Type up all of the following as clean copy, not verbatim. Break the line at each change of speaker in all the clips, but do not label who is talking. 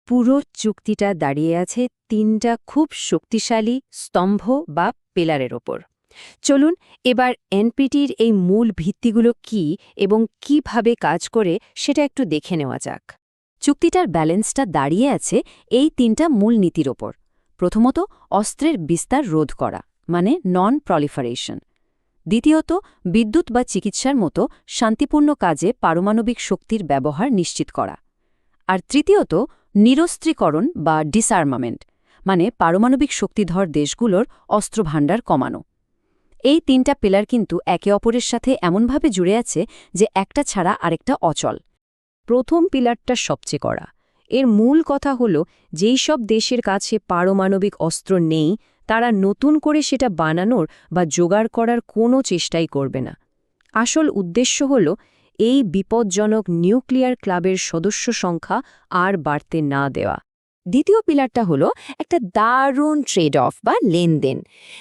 পুরো চুক্তিটা দাঁড়িয়ে আছে তিনটা খুব শক্তিশালী স্তম্ভ বা পিলারের ওপর। চলুন এবার এনপিটির এই মূল ভিত্তিগুলো কি এবং কিভাবে কাজ করে সেটা একটু দেখে নেওয়া যাক। চুক্তিটার ব্যালেন্সটা দাঁড়িয়ে আছে এই তিনটা মূল নীতির ওপর। প্রথমত, অস্ত্রের বিস্তার রোধ করা, মানে নন প্রলিফারেশন। দ্বিতীয়ত, বিদ্যুৎ বা চিকিৎসার মতো শান্তিপূর্ণ কাজে পারমাণবিক শক্তির ব্যবহার নিশ্চিত করা। আর তৃতীয়ত, নিরস্ত্রীকরণ বা ডিসআর্মামেন্ট, মানে পারমাণবিক শক্তিধর দেশগুলোর অস্ত্রভাণ্ডার কমানো। এই তিনটা পিলার কিন্তু একে অপরের সাথে এমনভাবে জুড়ে আছে যে একটা ছাড়া আরেকটা অচল। প্রথম পিলারটা সবচেয়ে কড়া। এর মূল কথা হল, যেই সব দেশের কাছে পারমাণবিক অস্ত্র নেই তারা নতুন করে সেটা বানানোর বা জোগাড় করার কোনো চেষ্টাই করবে না। আসল উদ্দেশ্য হল এই বিপজ্জনক নিউক্লিয়ার ক্লাবের সদস্য সংখ্যা আর বাড়তে না দেওয়া। দ্বিতীয় পিলারটা হলো একটা দারুণ ট্রেড অফ বা লেনদেন।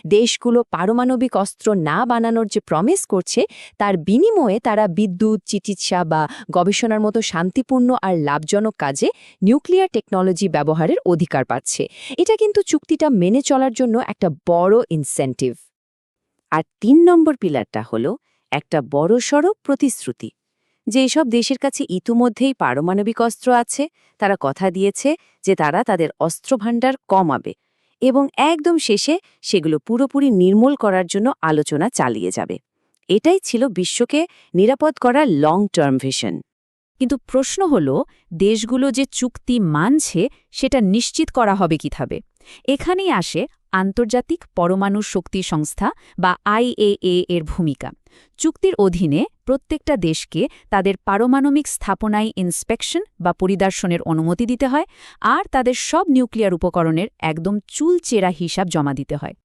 দেশগুলো পারমাণবিক অস্ত্র না বানানোর যে প্রমিস করছে তার বিনিময়ে তারা বিদ্যুৎ, চিকিৎসা বা গবেষণার মতো শান্তিপূর্ণ আর লাভজনক কাজে নিউক্লিয়ার টেকনোলজি ব্যবহারের অধিকার পাচ্ছে। এটা কিন্তু চুক্তিটা মেনে চলার জন্য একটা বড় ইনসেন্টিভ। আর ৩ নম্বর পিলারটা হলো একটা বড়সড় প্রতিশ্রুতি। যে এসব দেশের কাছে ইতিমধ্যেই পারমাণবিক অস্ত্র আছে তারা কথা দিয়েছে যে তারা তাদের অস্ত্রভাণ্ডার কমাবে এবং একদম শেষে সেগুলো পুরোপুরি নির্মূল করার জন্য আলোচনা চালিয়ে যাবে। এটাই ছিল বিশ্বকে নিরাপদ করার লং টার্ম ভিশন।
কিন্তু প্রশ্ন হল, দেশগুলো যে চুক্তি মানছে সেটা নিশ্চিত করা হবে কিভাবে? এখানেই আসে আন্তর্জাতিক পরমাণু শক্তি সংস্থা বা IAEA এর ভূমিকা। চুক্তির অধীনে প্রত্যেকটা দেশকে তাদের পারমাণবিক স্থাপনায় ইন্সপেকশন বা পরিদর্শনের অনুমতি দিতে হয় আর তাদের সব নিউক্লিয়ার উপকরণের একদম চুলচেরা হিসাব জমা দিতে হয়।